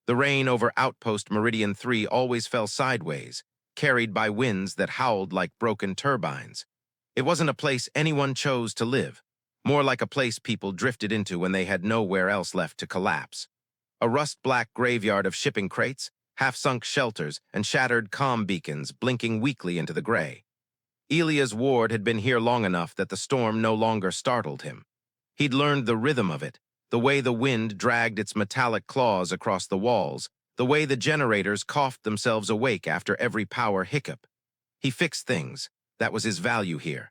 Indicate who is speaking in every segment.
Speaker 1: The rain over Outpost Meridian 3 always fell sideways, carried by winds that howled like broken turbines. It wasn't a place anyone chose to live, more like a place people drifted into when they had nowhere else left to collapse. A rust-black graveyard of shipping crates, half-sunk shelters, and shattered comm beacons blinking weakly into the gray. Elias Ward had been here long enough that the storm no longer startled him. He'd learned the rhythm of it, the way the wind dragged its metallic claws across the walls, the way the generators coughed themselves awake after every power hiccup. He fixed things. That was his value here.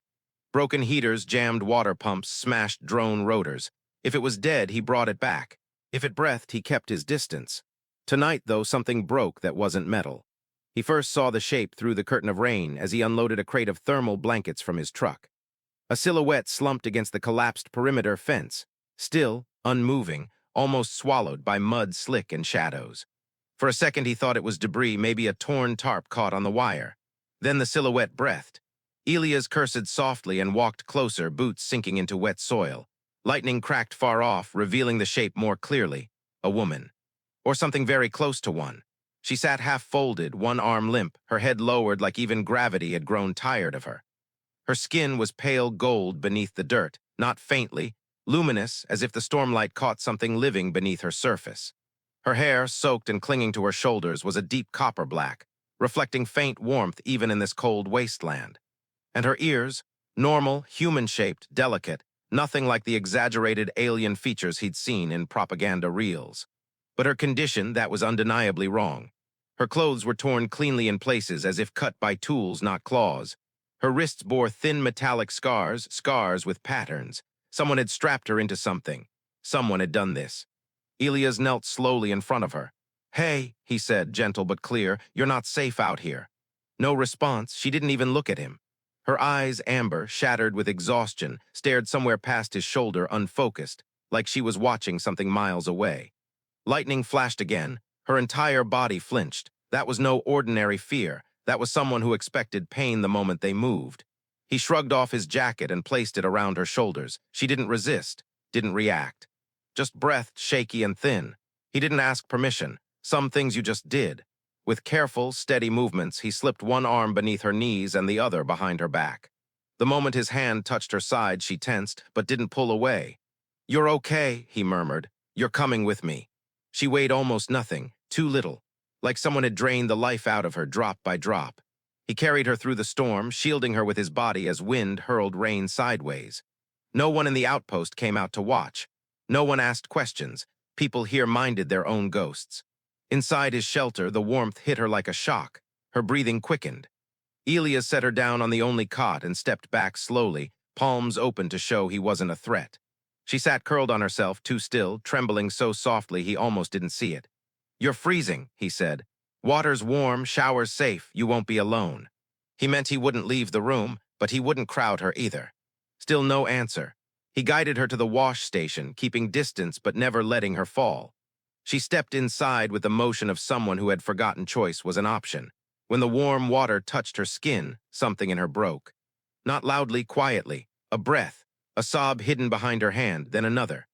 Speaker 1: Broken heaters jammed water pumps, smashed drone rotors. If it was dead, he brought it back. If it breathed, he kept his distance. Tonight, though, something broke that wasn't metal. He first saw the shape through the curtain of rain as he unloaded a crate of thermal blankets from his truck. A silhouette slumped against the collapsed perimeter fence, still, unmoving, almost swallowed by mud, slick, and shadows. For a second, he thought it was debris, maybe a torn tarp caught on the wire. Then the silhouette breathed. Elias cursed softly and walked closer, boots sinking into wet soil. Lightning cracked far off, revealing the shape more clearly. A woman. Or something very close to one. She sat half-folded, one arm limp, her head lowered like even gravity had grown tired of her. Her skin was pale gold beneath the dirt, not faintly, luminous as if the stormlight caught something living beneath her surface. Her hair, soaked and clinging to her shoulders, was a deep copper black, reflecting faint warmth even in this cold wasteland. And her ears, normal, human-shaped, delicate, nothing like the exaggerated alien features he'd seen in propaganda reels. But her condition, that was undeniably wrong. Her clothes were torn cleanly in places as if cut by tools, not claws. Her wrists bore thin metallic scars, scars with patterns. Someone had strapped her into something. Someone had done this. Elias knelt slowly in front of her. "Hey," he said, gentle but clear, "you're not safe out here." No response. She didn't even look at him. Her eyes, amber, shattered with exhaustion, stared somewhere past his shoulder, unfocused, like she was watching something miles away. Lightning flashed again. Her entire body flinched. That was no ordinary fear. That was someone who expected pain the moment they moved. He shrugged off his jacket and placed it around her shoulders. She didn't resist, didn't react. Just breathed, shaky and thin. He didn't ask permission. Some things you just did. With careful, steady movements, he slipped one arm beneath her knees and the other behind her back. The moment his hand touched her side, she tensed, but didn't pull away. "You're okay," he murmured. "You're coming with me." She weighed almost nothing, too little, like someone had drained the life out of her drop by drop. He carried her through the storm, shielding her with his body as wind hurled rain sideways. No one in the outpost came out to watch. No one asked questions. People here minded their own ghosts. Inside his shelter, the warmth hit her like a shock. Her breathing quickened. Elias set her down on the only cot and stepped back slowly, palms open to show he wasn't a threat. She sat curled on herself, too still, trembling so softly he almost didn't see it. "You're freezing," he said. "Water's warm, showers safe, you won't be alone." He meant he wouldn't leave the room, but he wouldn't crowd her either. Still no answer. He guided her to the wash station, keeping distance but never letting her fall. She stepped inside with the motion of someone who had forgotten choice was an option. When the warm water touched her skin, something in her broke. Not loudly, quietly. A breath, a sob hidden behind her hand, then another.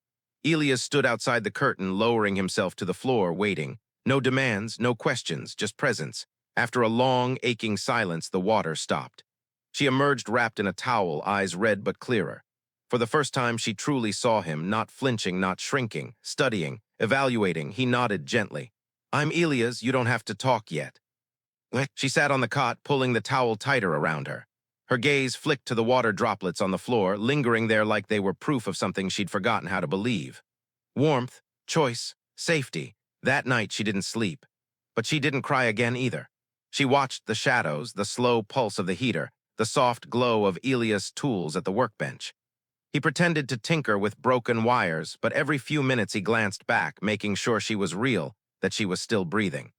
Speaker 1: Elias stood outside the curtain, lowering himself to the floor, waiting. No demands, no questions, just presence. After a long, aching silence, the water stopped. She emerged wrapped in a towel, eyes red but clearer. For the first time, she truly saw him, not flinching, not shrinking, studying, evaluating. He nodded gently. "I'm Elias, you don't have to talk yet." She sat on the cot, pulling the towel tighter around her. Her gaze flicked to the water droplets on the floor, lingering there like they were proof of something she'd forgotten how to believe. Warmth, choice, safety. That night she didn't sleep. But she didn't cry again either. She watched the shadows, the slow pulse of the heater, the soft glow of Elias' tools at the workbench. He pretended to tinker with broken wires, but every few minutes he glanced back, making sure she was real, that she was still breathing.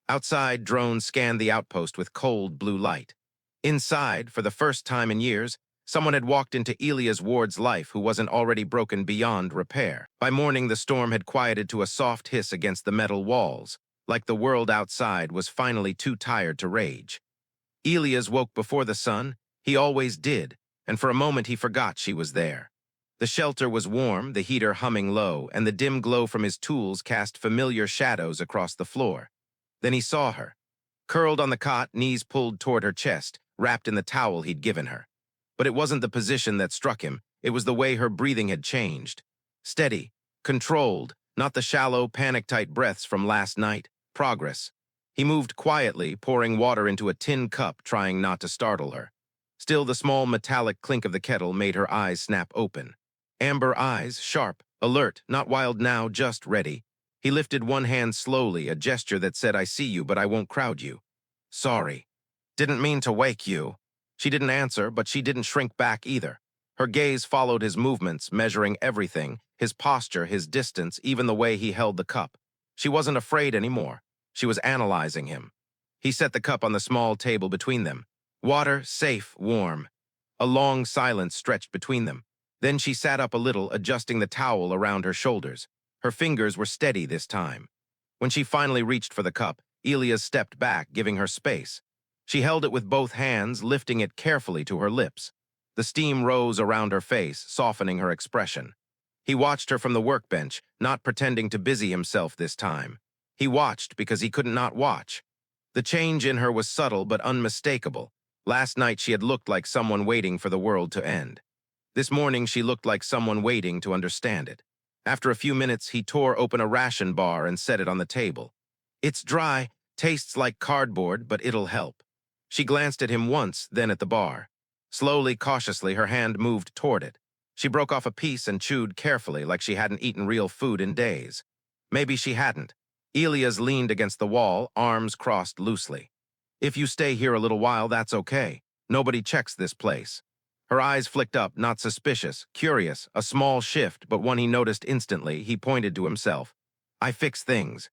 Speaker 1: Outside, drones scanned the outpost with cold blue light. Inside, for the first time in years, someone had walked into Elias Ward's life who wasn't already broken beyond repair. By morning, the storm had quieted to a soft hiss against the metal walls, like the world outside was finally too tired to rage. Elias woke before the sun. He always did, and for a moment he forgot she was there. The shelter was warm, the heater humming low, and the dim glow from his tools cast familiar shadows across the floor. Then he saw her, curled on the cot, knees pulled toward her chest, wrapped in the towel he'd given her. But it wasn't the position that struck him, it was the way her breathing had changed. Steady, controlled, not the shallow, panic-tight breaths from last night. Progress. He moved quietly, pouring water into a tin cup, trying not to startle her. Still, the small metallic clink of the kettle made her eyes snap open. Amber eyes, sharp, alert, not wild now, just ready. He lifted one hand slowly, a gesture that said, "I see you, but I won't crowd you." "Sorry. Didn't mean to wake you." She didn't answer, but she didn't shrink back either. Her gaze followed his movements, measuring everything, his posture, his distance, even the way he held the cup. She wasn't afraid anymore. She was analyzing him. He set the cup on the small table between them. Water, safe, warm. A long silence stretched between them. Then she sat up a little, adjusting the towel around her shoulders. Her fingers were steady this time. When she finally reached for the cup, Elias stepped back, giving her space. She held it with both hands, lifting it carefully to her lips. The steam rose around her face, softening her expression. He watched her from the workbench, not pretending to busy himself this time. He watched because he couldn't not watch. The change in her was subtle but unmistakable. Last night she had looked like someone waiting for the world to end. This morning she looked like someone waiting to understand it. After a few minutes, he tore open a ration bar and set it on the table. "It's dry, tastes like cardboard, but it'll help." She glanced at him once, then at the bar. Slowly, cautiously, her hand moved toward it. She broke off a piece and chewed carefully, like she hadn't eaten real food in days. Maybe she hadn't. Elias leaned against the wall, arms crossed loosely. "If you stay here a little while, that's okay. Nobody checks this place." Her eyes flicked up, not suspicious, curious, a small shift, but one he noticed instantly. He pointed to himself. "I fix things."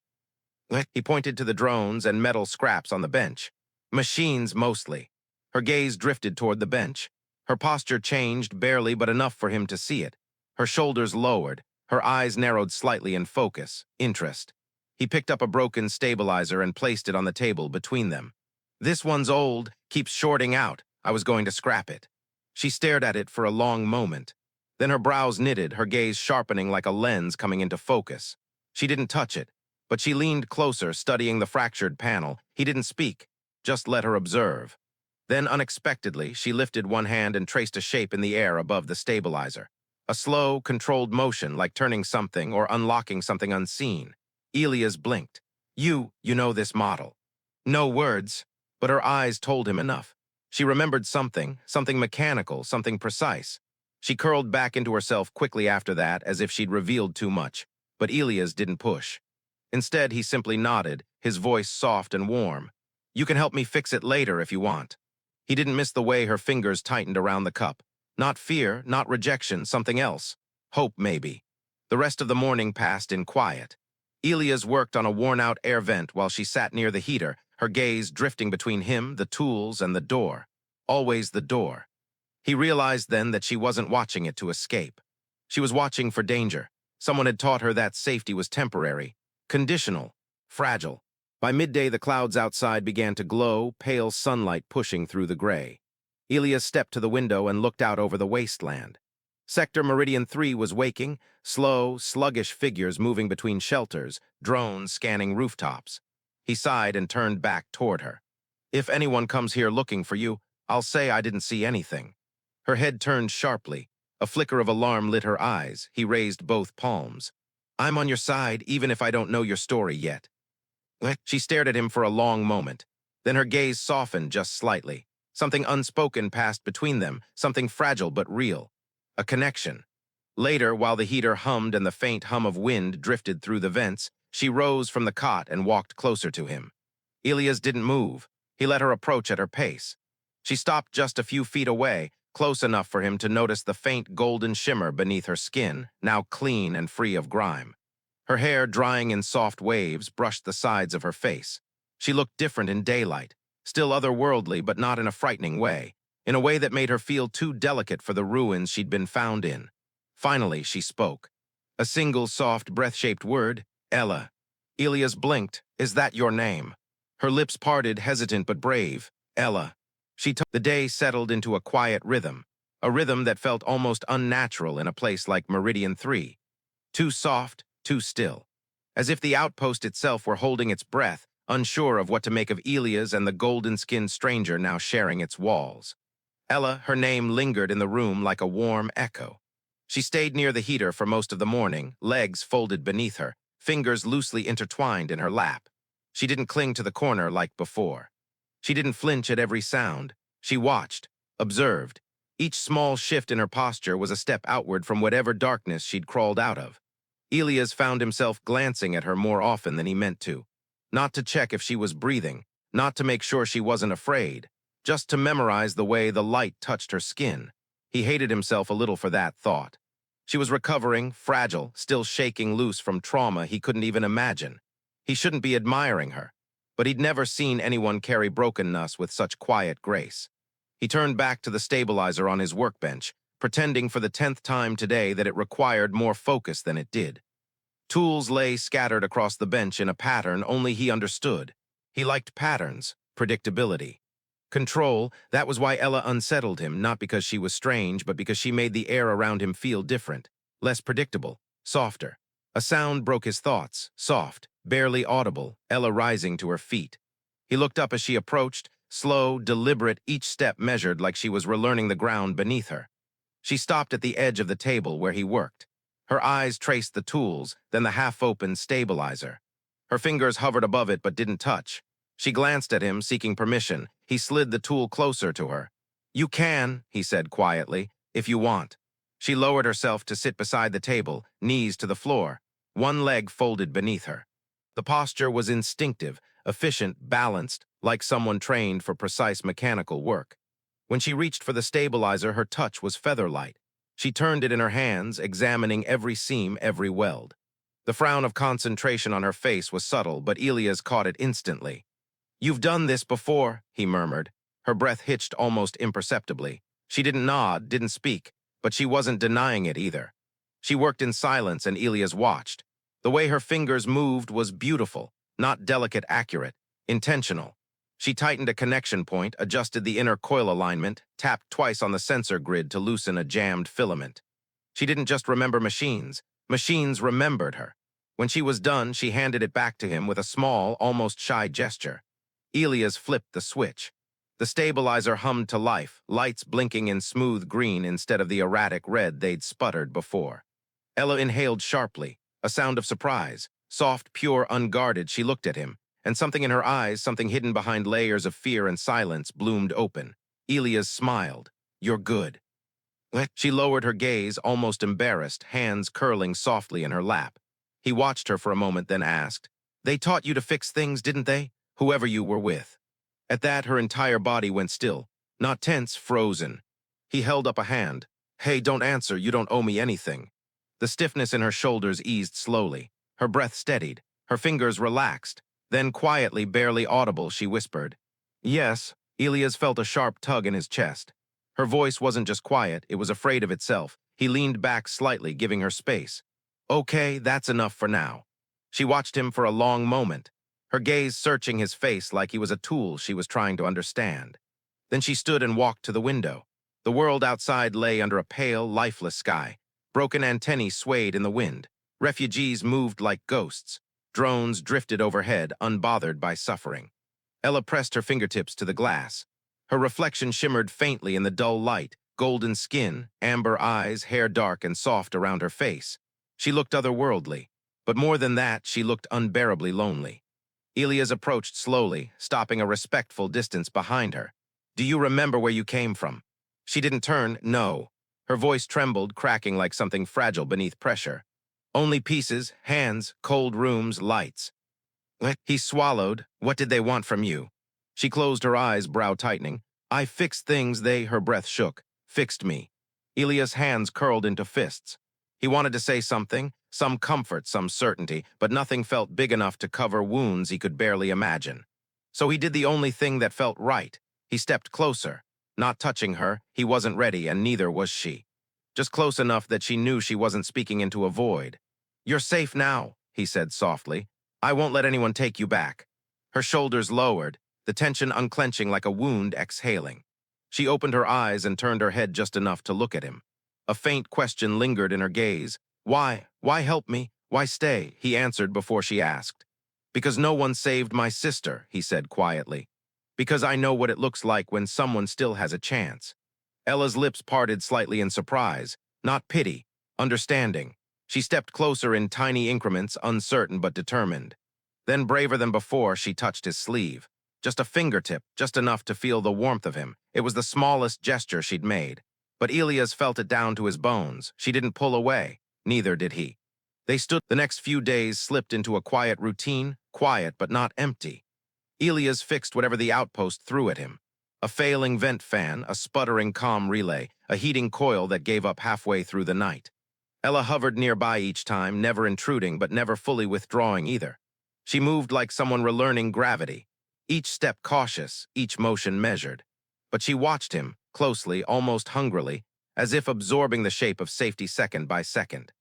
Speaker 1: He pointed to the drones and metal scraps on the bench. "Machines, mostly." Her gaze drifted toward the bench. Her posture changed, barely, but enough for him to see it. Her shoulders lowered, her eyes narrowed slightly in focus, interest. He picked up a broken stabilizer and placed it on the table between them. "This one's old, keeps shorting out. I was going to scrap it." She stared at it for a long moment. Then her brows knitted, her gaze sharpening like a lens coming into focus. She didn't touch it, but she leaned closer, studying the fractured panel. He didn't speak, just let her observe. Then, unexpectedly, she lifted one hand and traced a shape in the air above the stabilizer. A slow, controlled motion, like turning something or unlocking something unseen. Elias blinked. You know this model." No words, but her eyes told him enough. She remembered something mechanical, something precise. She curled back into herself quickly after that, as if she'd revealed too much, but Elias didn't push. Instead, he simply nodded, his voice soft and warm. "You can help me fix it later if you want." He didn't miss the way her fingers tightened around the cup. Not fear, not rejection, something else. Hope, maybe. The rest of the morning passed in quiet. Elias worked on a worn-out air vent while she sat near the heater, her gaze drifting between him, the tools, and the door. Always the door. He realized then that she wasn't watching it to escape. She was watching for danger. Someone had taught her that safety was temporary, conditional, fragile. By midday, the clouds outside began to glow, pale sunlight pushing through the gray. Elias stepped to the window and looked out over the wasteland. Sector Meridian 3 was waking, slow, sluggish figures moving between shelters, drones scanning rooftops. He sighed and turned back toward her. "If anyone comes here looking for you, I'll say I didn't see anything." Her head turned sharply. A flicker of alarm lit her eyes. He raised both palms. "I'm on your side, even if I don't know your story yet." She stared at him for a long moment. Then her gaze softened just slightly. Something unspoken passed between them, something fragile but real. A connection. Later, while the heater hummed and the faint hum of wind drifted through the vents, she rose from the cot and walked closer to him. Elias didn't move. He let her approach at her pace. She stopped just a few feet away, close enough for him to notice the faint golden shimmer beneath her skin, now clean and free of grime. Her hair, drying in soft waves, brushed the sides of her face. She looked different in daylight, still otherworldly, but not in a frightening way, in a way that made her feel too delicate for the ruins she'd been found in. Finally, she spoke. A single soft, breath-shaped word, "Ella." Elias blinked. "Is that your name?" Her lips parted, hesitant but brave. "Ella." The day settled into a quiet rhythm. a rhythm that felt almost unnatural in a place like Meridian 3. Too soft, too still. As if the outpost itself were holding its breath, unsure of what to make of Elias and the golden-skinned stranger now sharing its walls. Ella, her name lingered in the room like a warm echo. She stayed near the heater for most of the morning, legs folded beneath her, fingers loosely intertwined in her lap. She didn't cling to the corner like before. She didn't flinch at every sound. She watched, observed. Each small shift in her posture was a step outward from whatever darkness she'd crawled out of. Elias found himself glancing at her more often than he meant to. Not to check if she was breathing, not to make sure she wasn't afraid, just to memorize the way the light touched her skin. He hated himself a little for that thought. She was recovering, fragile, still shaking loose from trauma he couldn't even imagine. He shouldn't be admiring her, but he'd never seen anyone carry brokenness with such quiet grace. He turned back to the stabilizer on his workbench, pretending for the 10th time today that it required more focus than it did. Tools lay scattered across the bench in a pattern only he understood. He liked patterns, predictability. Control, that was why Ella unsettled him, not because she was strange, but because she made the air around him feel different, less predictable, softer. A sound broke his thoughts, soft, barely audible, Ella rising to her feet. He looked up as she approached, slow, deliberate, each step measured like she was relearning the ground beneath her. She stopped at the edge of the table where he worked. Her eyes traced the tools, then the half-open stabilizer. Her fingers hovered above it but didn't touch. She glanced at him, seeking permission. He slid the tool closer to her. "You can," he said quietly, "if you want." She lowered herself to sit beside the table, knees to the floor, one leg folded beneath her. The posture was instinctive, efficient, balanced, like someone trained for precise mechanical work. When she reached for the stabilizer, her touch was feather-light. She turned it in her hands, examining every seam, every weld. The frown of concentration on her face was subtle, but Elias caught it instantly. "You've done this before," he murmured. Her breath hitched almost imperceptibly. She didn't nod, didn't speak, but she wasn't denying it either. She worked in silence and Elias watched. The way her fingers moved was beautiful, not delicate, accurate, intentional. She tightened a connection point, adjusted the inner coil alignment, tapped twice on the sensor grid to loosen a jammed filament. She didn't just remember machines. Machines remembered her. When she was done, she handed it back to him with a small, almost shy gesture. Elias flipped the switch. The stabilizer hummed to life, lights blinking in smooth green instead of the erratic red they'd sputtered before. Ella inhaled sharply, a sound of surprise. Soft, pure, unguarded, she looked at him, and something in her eyes, something hidden behind layers of fear and silence, bloomed open. Elias smiled. "You're good." She lowered her gaze, almost embarrassed, hands curling softly in her lap. He watched her for a moment, then asked, "They taught you to fix things, didn't they? Whoever you were with." At that, her entire body went still. Not tense, frozen. He held up a hand. "Hey, don't answer, you don't owe me anything." The stiffness in her shoulders eased slowly. Her breath steadied. Her fingers relaxed. Then quietly, barely audible, she whispered, "Yes." Elias felt a sharp tug in his chest. Her voice wasn't just quiet, it was afraid of itself. He leaned back slightly, giving her space. "Okay, that's enough for now." She watched him for a long moment, her gaze searching his face like he was a tool she was trying to understand. Then she stood and walked to the window. The world outside lay under a pale, lifeless sky. Broken antennae swayed in the wind. Refugees moved like ghosts. Drones drifted overhead, unbothered by suffering. Ella pressed her fingertips to the glass. Her reflection shimmered faintly in the dull light, golden skin, amber eyes, hair dark and soft around her face. She looked otherworldly, but more than that, she looked unbearably lonely. Elias approached slowly, stopping a respectful distance behind her. "Do you remember where you came from?" She didn't turn, no. Her voice trembled, cracking like something fragile beneath pressure. "Only pieces, hands, cold rooms, lights." "What?" He swallowed. "What did they want from you?" She closed her eyes, brow tightening. "I fixed things her breath shook. Fixed me." Elias' hands curled into fists. He wanted to say something, some comfort, some certainty, but nothing felt big enough to cover wounds he could barely imagine. So he did the only thing that felt right. He stepped closer. Not touching her, he wasn't ready, and neither was she. Just close enough that she knew she wasn't speaking into a void. "You're safe now," he said softly. "I won't let anyone take you back." Her shoulders lowered, the tension unclenching like a wound exhaling. She opened her eyes and turned her head just enough to look at him. A faint question lingered in her gaze. Why? Why help me? Why stay? He answered before she asked. Because no one saved my sister, he said quietly. Because I know what it looks like when someone still has a chance. Ella's lips parted slightly in surprise, not pity, understanding. She stepped closer in tiny increments, uncertain but determined. Then, braver than before, she touched his sleeve. Just a fingertip, just enough to feel the warmth of him. It was the smallest gesture she'd made. But Elias felt it down to his bones. She didn't pull away. Neither did he. They stood. The next few days slipped into a quiet routine, quiet but not empty. Elias fixed whatever the outpost threw at him. A failing vent fan, a sputtering comm relay, a heating coil that gave up halfway through the night. Ella hovered nearby each time, never intruding but never fully withdrawing either. She moved like someone relearning gravity, each step cautious, each motion measured. But she watched him, closely, almost hungrily, as if absorbing the shape of safety second by second.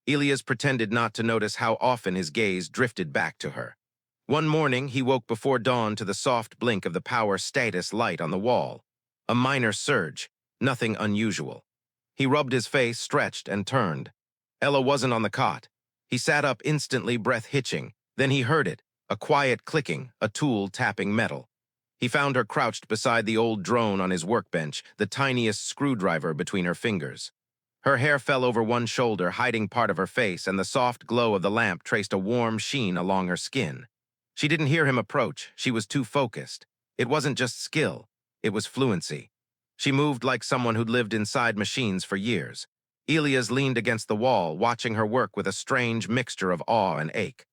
Speaker 1: Elias pretended not to notice how often his gaze drifted back to her. One morning, he woke before dawn to the soft blink of the power status light on the wall. A minor surge, nothing unusual. He rubbed his face, stretched, and turned. Ella wasn't on the cot. He sat up instantly, breath hitching. Then he heard it, a quiet clicking, a tool tapping metal. He found her crouched beside the old drone on his workbench, the tiniest screwdriver between her fingers. Her hair fell over one shoulder, hiding part of her face, and the soft glow of the lamp traced a warm sheen along her skin. She didn't hear him approach. She was too focused. It wasn't just skill. It was fluency. She moved like someone who'd lived inside machines for years. Elias leaned against the wall, watching her work with a strange mixture of awe and ache.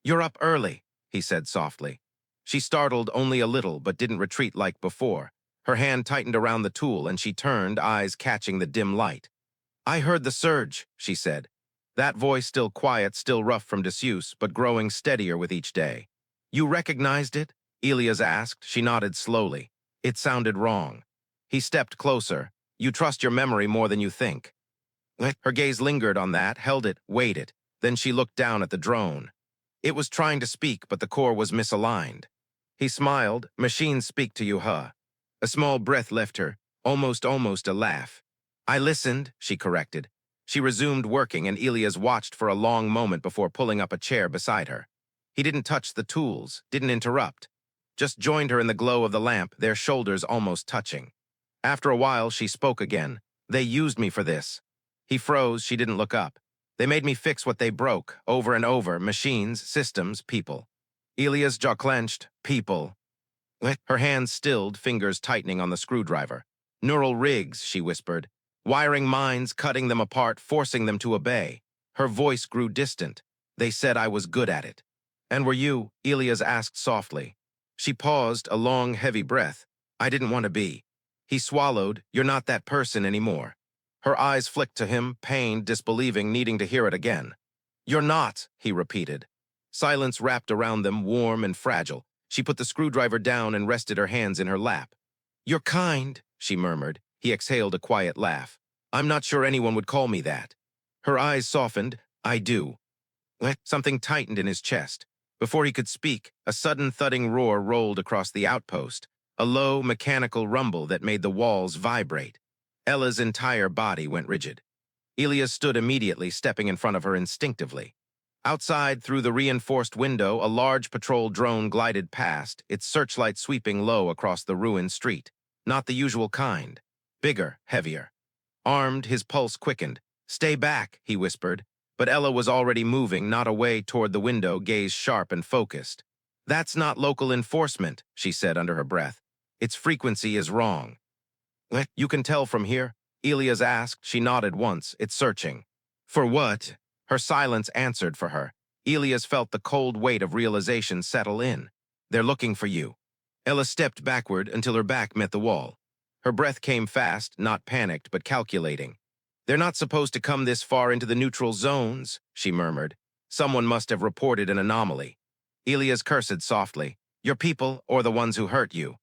Speaker 1: "You're up early," he said softly. She startled only a little, but didn't retreat like before. Her hand tightened around the tool, and she turned, eyes catching the dim light. "I heard the surge," she said. That voice still quiet, still rough from disuse, but growing steadier with each day. "You recognized it?" Elias asked. She nodded slowly. It sounded wrong. He stepped closer. "You trust your memory more than you think." Her gaze lingered on that, held it, waited. Then she looked down at the drone. It was trying to speak, but the core was misaligned. He smiled. "Machines speak to you, huh?" A small breath left her, almost a laugh. "I listened," she corrected. She resumed working, and Elias watched for a long moment before pulling up a chair beside her. He didn't touch the tools, didn't interrupt. Just joined her in the glow of the lamp, their shoulders almost touching. After a while, she spoke again. "They used me for this." He froze. She didn't look up. "They made me fix what they broke, over and over, machines, systems, people." Elias' jaw clenched. "People." Her hands stilled, fingers tightening on the screwdriver. "Neural rigs," she whispered. "Wiring minds, cutting them apart, forcing them to obey." Her voice grew distant. "They said I was good at it." "And were you?" Elias asked softly. She paused, a long, heavy breath. "I didn't want to be." He swallowed. "You're not that person anymore." Her eyes flicked to him, pained, disbelieving, needing to hear it again. "You're not," he repeated. Silence wrapped around them, warm and fragile. She put the screwdriver down and rested her hands in her lap. "You're kind," she murmured. He exhaled a quiet laugh. "I'm not sure anyone would call me that." Her eyes softened. "I do." Something tightened in his chest. Before he could speak, a sudden thudding roar rolled across the outpost, a low, mechanical rumble that made the walls vibrate. Ella's entire body went rigid. Elias stood immediately, stepping in front of her instinctively. Outside, through the reinforced window, a large patrol drone glided past, its searchlight sweeping low across the ruined street. Not the usual kind. Bigger, heavier. Armed, his pulse quickened. "Stay back," he whispered. But Ella was already moving, not away toward the window, gaze sharp and focused. "That's not local enforcement," she said under her breath. "Its frequency is wrong." "You can tell from here?" Elias asked. She nodded once. "It's searching." "For what?" Her silence answered for her. Elias felt the cold weight of realization settle in. "They're looking for you." Ella stepped backward until her back met the wall. Her breath came fast, not panicked, but calculating. "They're not supposed to come this far into the neutral zones," she murmured. "Someone must have reported an anomaly." Elias cursed softly. "Your people, or the ones who hurt you?"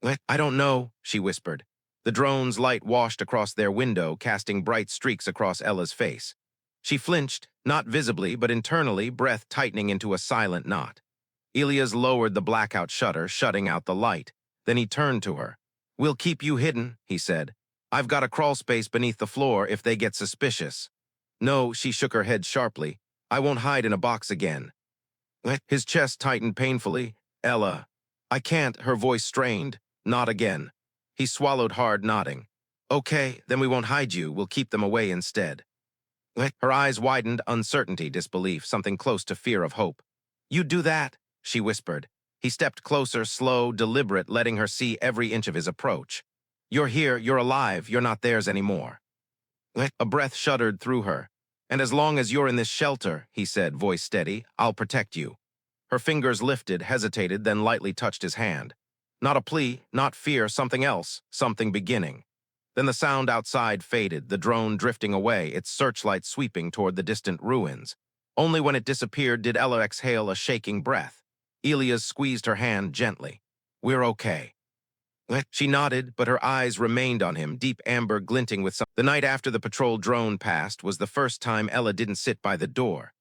Speaker 1: "I don't know," she whispered. The drone's light washed across their window, casting bright streaks across Ella's face. She flinched, not visibly, but internally, breath tightening into a silent knot. Elias lowered the blackout shutter, shutting out the light. Then he turned to her. We'll keep you hidden, he said. I've got a crawl space beneath the floor if they get suspicious. No, she shook her head sharply. I won't hide in a box again. His chest tightened painfully. Ella. I can't, her voice strained. Not again. He swallowed hard, nodding. Okay, then we won't hide you, we'll keep them away instead. Her eyes widened, uncertainty, disbelief, something close to fear of hope. You'd do that, she whispered. He stepped closer, slow, deliberate, letting her see every inch of his approach. You're here, you're alive, you're not theirs anymore. A breath shuddered through her. And as long as you're in this shelter, he said, voice steady, I'll protect you. Her fingers lifted, hesitated, then lightly touched his hand. Not a plea, not fear, something else, something beginning. Then the sound outside faded, the drone drifting away, its searchlight sweeping toward the distant ruins. Only when it disappeared did Ella exhale a shaking breath. Elias squeezed her hand gently. We're okay. She nodded, but her eyes remained on him, deep amber glinting with some. The night after the patrol drone passed was the first time Ella didn't sit by the door.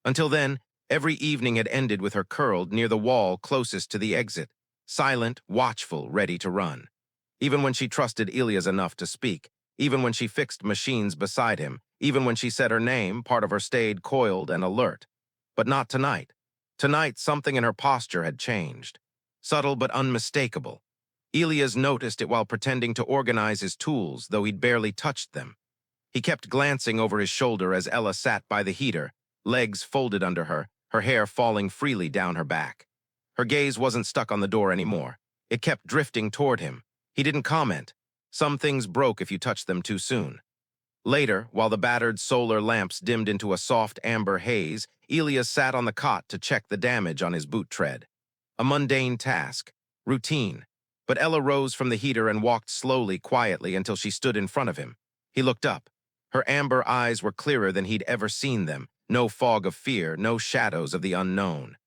Speaker 1: Until then, every evening had ended with her curled near the wall closest to the exit, silent, watchful, ready to run. Even when she trusted Elias enough to speak, even when she fixed machines beside him, even when she said her name, part of her stayed coiled and alert. But not tonight. Tonight, something in her posture had changed. Subtle but unmistakable. Elias noticed it while pretending to organize his tools, though he'd barely touched them. He kept glancing over his shoulder as Ella sat by the heater, legs folded under her, her hair falling freely down her back. Her gaze wasn't stuck on the door anymore. It kept drifting toward him. He didn't comment. Some things broke if you touched them too soon. Later, while the battered solar lamps dimmed into a soft amber haze, Elias sat on the cot to check the damage on his boot tread. A mundane task. Routine. But Ella rose from the heater and walked slowly, quietly, until she stood in front of him. He looked up. Her amber eyes were clearer than he'd ever seen them. No fog of fear, no shadows of the unknown.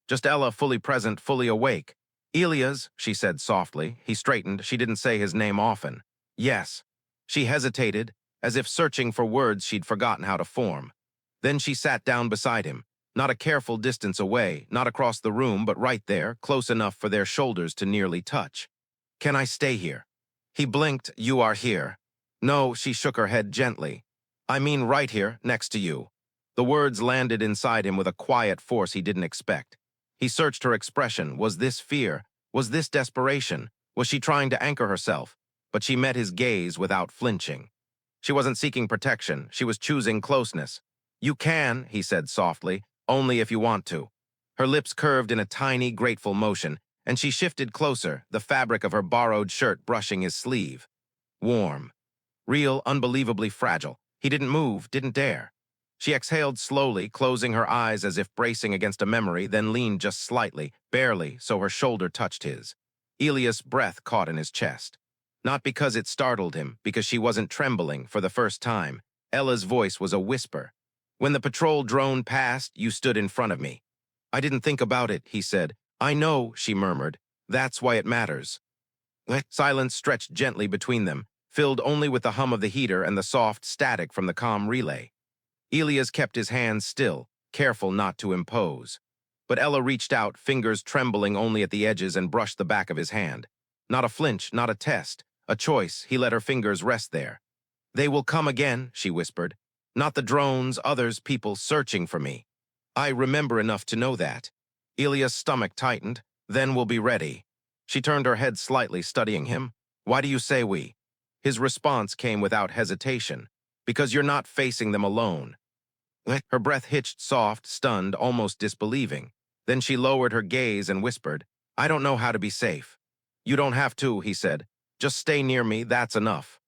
Speaker 1: Just Ella, fully present, fully awake. Elias, she said softly. He straightened. She didn't say his name often. Yes. She hesitated, as if searching for words she'd forgotten how to form. Then she sat down beside him, not a careful distance away, not across the room, but right there, close enough for their shoulders to nearly touch. Can I stay here? He blinked. You are here. No, she shook her head gently. I mean right here, next to you. The words landed inside him with a quiet force he didn't expect. He searched her expression. Was this fear? Was this desperation? Was she trying to anchor herself? But she met his gaze without flinching. She wasn't seeking protection. She was choosing closeness. You can, he said softly, only if you want to. Her lips curved in a tiny, grateful motion, and she shifted closer, the fabric of her borrowed shirt brushing his sleeve. Warm. Real, unbelievably fragile. He didn't move, didn't dare. She exhaled slowly, closing her eyes as if bracing against a memory, then leaned just slightly, barely, so her shoulder touched his. Elias' breath caught in his chest. Not because it startled him, because she wasn't trembling for the first time. Ella's voice was a whisper. When the patrol drone passed, you stood in front of me. I didn't think about it, he said. I know, she murmured. That's why it matters. Silence stretched gently between them, filled only with the hum of the heater and the soft static from the comm relay. Elias kept his hands still, careful not to impose. But Ella reached out, fingers trembling only at the edges, and brushed the back of his hand. Not a flinch, not a test, a choice. He let her fingers rest there. They will come again, she whispered. Not the drones, others, people searching for me. I remember enough to know that. Elias' stomach tightened. Then we'll be ready. She turned her head slightly, studying him. Why do you say we? His response came without hesitation. Because you're not facing them alone. Her breath hitched soft, stunned, almost disbelieving. Then she lowered her gaze and whispered, I don't know how to be safe. You don't have to, he said. Just stay near me, that's enough.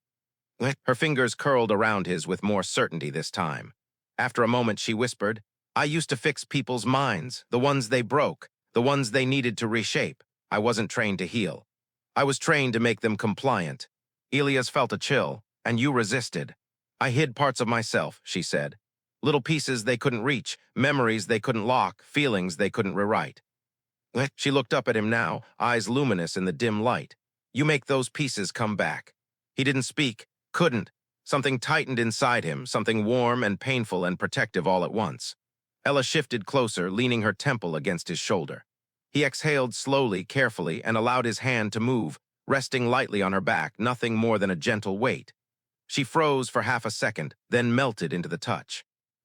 Speaker 1: Her fingers curled around his with more certainty this time. After a moment, she whispered, I used to fix people's minds, the ones they broke, the ones they needed to reshape. I wasn't trained to heal. I was trained to make them compliant. Elias felt a chill, and you resisted. I hid parts of myself, she said. Little pieces they couldn't reach, memories they couldn't lock, feelings they couldn't rewrite. She looked up at him now, eyes luminous in the dim light. You make those pieces come back. He didn't speak, couldn't. Something tightened inside him, something warm and painful and protective all at once. Ella shifted closer, leaning her temple against his shoulder. He exhaled slowly, carefully, and allowed his hand to move, resting lightly on her back, nothing more than a gentle weight. She froze for half a second, then melted into the touch.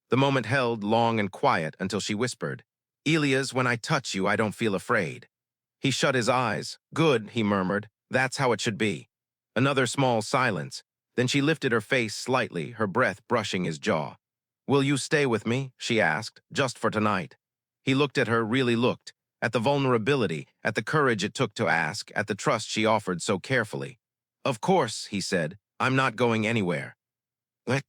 Speaker 1: The moment held long and quiet until she whispered, "Elias, when I touch you, I don't feel afraid." He shut his eyes. "Good," he murmured. "That's how it should be." Another small silence. Then she lifted her face slightly, her breath brushing his jaw. "Will you stay with me?" she asked, "just for tonight." He looked at her, really looked, at the vulnerability, at the courage it took to ask, at the trust she offered so carefully. "Of course," he said. "I'm not going anywhere."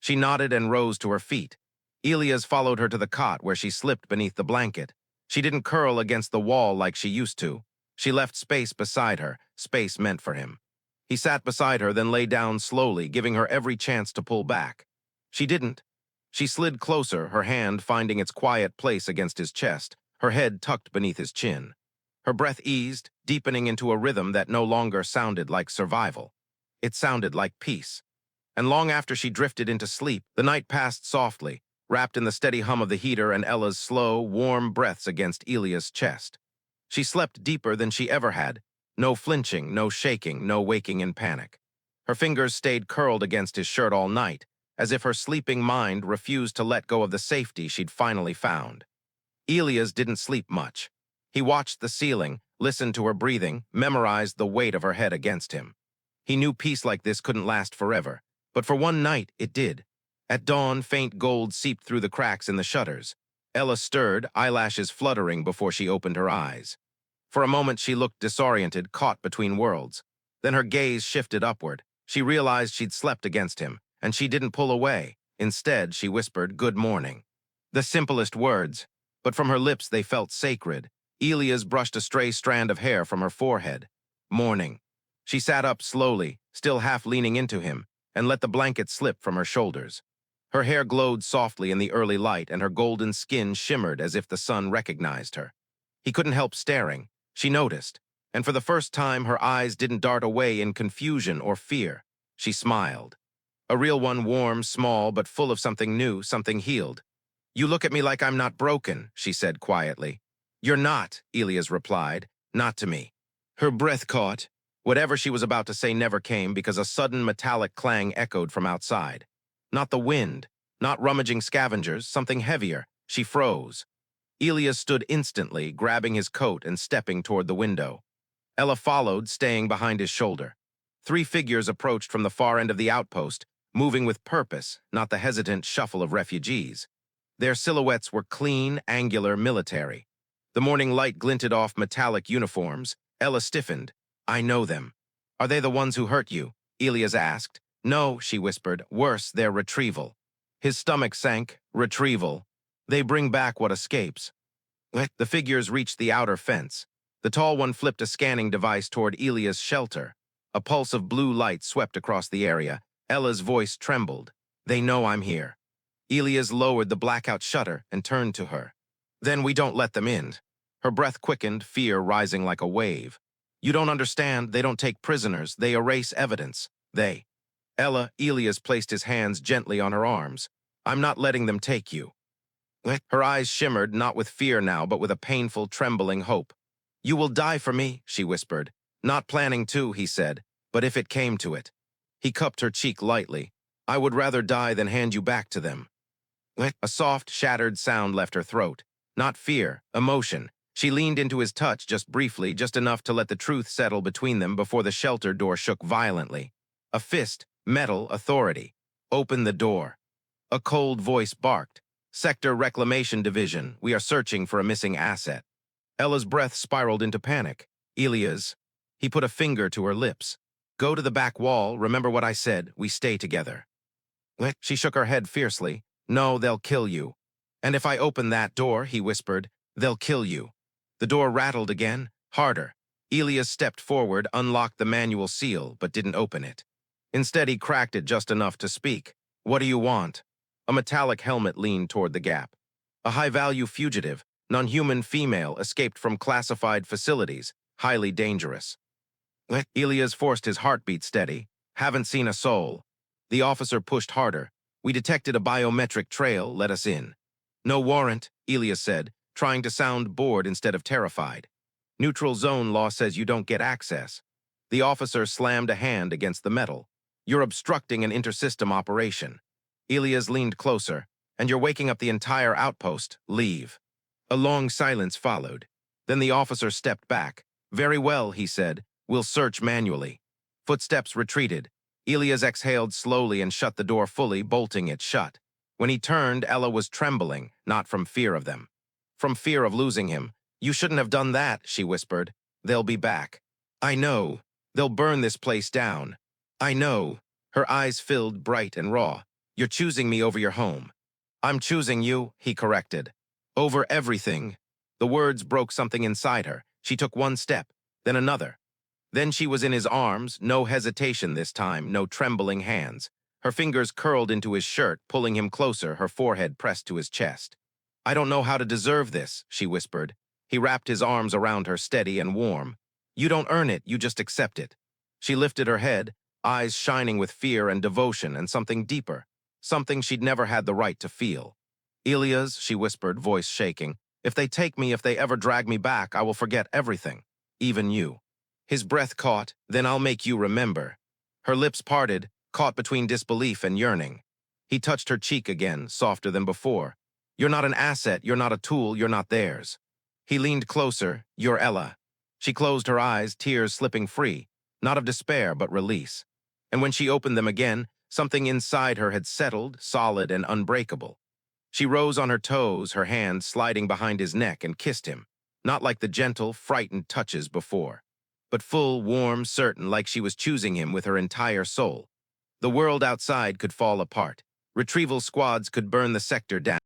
Speaker 1: She nodded and rose to her feet. Elias followed her to the cot where she slipped beneath the blanket. She didn't curl against the wall like she used to. She left space beside her, space meant for him. He sat beside her, then lay down slowly, giving her every chance to pull back. She didn't. She slid closer, her hand finding its quiet place against his chest, her head tucked beneath his chin. Her breath eased, deepening into a rhythm that no longer sounded like survival. It sounded like peace. And long after she drifted into sleep, the night passed softly, wrapped in the steady hum of the heater and Ella's slow, warm breaths against Elias' chest. She slept deeper than she ever had. No flinching, no shaking, no waking in panic. Her fingers stayed curled against his shirt all night, as if her sleeping mind refused to let go of the safety she'd finally found. Elias didn't sleep much. He watched the ceiling, listened to her breathing, memorized the weight of her head against him. He knew peace like this couldn't last forever, but for one night it did. At dawn, faint gold seeped through the cracks in the shutters. Ella stirred, eyelashes fluttering before she opened her eyes. For a moment she looked disoriented, caught between worlds. Then her gaze shifted upward. She realized she'd slept against him, and she didn't pull away. Instead, she whispered, "Good morning." The simplest words, but from her lips they felt sacred. Elias brushed a stray strand of hair from her forehead. "Morning." She sat up slowly, still half leaning into him, and let the blanket slip from her shoulders. Her hair glowed softly in the early light, and her golden skin shimmered as if the sun recognized her. He couldn't help staring. She noticed, and for the first time her eyes didn't dart away in confusion or fear. She smiled. A real one, warm, small, but full of something new, something healed. "You look at me like I'm not broken," she said quietly. "You're not," Elias replied. "Not to me." Her breath caught. Whatever she was about to say never came because a sudden metallic clang echoed from outside. Not the wind, not rummaging scavengers, something heavier. She froze. Elias stood instantly, grabbing his coat and stepping toward the window. Ella followed, staying behind his shoulder. Three figures approached from the far end of the outpost, moving with purpose, not the hesitant shuffle of refugees. Their silhouettes were clean, angular, military. The morning light glinted off metallic uniforms. Ella stiffened. "I know them." "Are they the ones who hurt you?" Elias asked. "No," she whispered. "Worse, they're retrieval." His stomach sank. Retrieval. They bring back what escapes. The figures reached the outer fence. The tall one flipped a scanning device toward Elias' shelter. A pulse of blue light swept across the area. Ella's voice trembled. "They know I'm here." Elias lowered the blackout shutter and turned to her. "Then we don't let them in." Her breath quickened, fear rising like a wave. "You don't understand. They don't take prisoners. They erase evidence. They." "Ella," Elias placed his hands gently on her arms. "I'm not letting them take you." Her eyes shimmered, not with fear now, but with a painful, trembling hope. "You will die for me," she whispered. "Not planning to," he said, "but if it came to it." He cupped her cheek lightly. "I would rather die than hand you back to them." A soft, shattered sound left her throat. Not fear, emotion. She leaned into his touch just briefly, just enough to let the truth settle between them before the shelter door shook violently. A fist, metal, authority. "Open the door." A cold voice barked. "Sector Reclamation Division, we are searching for a missing asset." Ella's breath spiraled into panic. "Elias." He put a finger to her lips. "Go to the back wall, remember what I said, we stay together." She shook her head fiercely. "No, they'll kill you." "And if I open that door," he whispered, "they'll kill you." The door rattled again, harder. Elias stepped forward, unlocked the manual seal, but didn't open it. Instead, he cracked it just enough to speak. "What do you want?" A metallic helmet leaned toward the gap. A high-value fugitive, non-human female, escaped from classified facilities, highly dangerous. Elias forced his heartbeat steady. "Haven't seen a soul." The officer pushed harder. "We detected a biometric trail, let us in." "No warrant," Elias said, trying to sound bored instead of terrified. "Neutral zone law says you don't get access." The officer slammed a hand against the metal. You're obstructing an intersystem operation. Elias leaned closer. And you're waking up the entire outpost. Leave. A long silence followed. Then the officer stepped back. Very well, he said. We'll search manually. Footsteps retreated. Elias exhaled slowly and shut the door fully, bolting it shut. When he turned, Ella was trembling, not from fear of them. From fear of losing him. You shouldn't have done that, she whispered. They'll be back. I know. They'll burn this place down. I know. Her eyes filled, bright and raw. You're choosing me over your home. I'm choosing you, he corrected. Over everything. The words broke something inside her. She took one step, then another. Then she was in his arms, no hesitation this time, no trembling hands. Her fingers curled into his shirt, pulling him closer, her forehead pressed to his chest. I don't know how to deserve this, she whispered. He wrapped his arms around her, steady and warm. You don't earn it, you just accept it. She lifted her head, eyes shining with fear and devotion and something deeper, something she'd never had the right to feel. Elias, she whispered, voice shaking, if they take me, if they ever drag me back, I will forget everything, even you. His breath caught, then I'll make you remember. Her lips parted, caught between disbelief and yearning. He touched her cheek again, softer than before. You're not an asset, you're not a tool, you're not theirs. He leaned closer. You're Ella. She closed her eyes, tears slipping free, not of despair, but release. And when she opened them again, something inside her had settled, solid and unbreakable. She rose on her toes, her hand sliding behind his neck, and kissed him, not like the gentle, frightened touches before, but full, warm, certain, like she was choosing him with her entire soul. The world outside could fall apart. Retrieval squads could burn the sector down.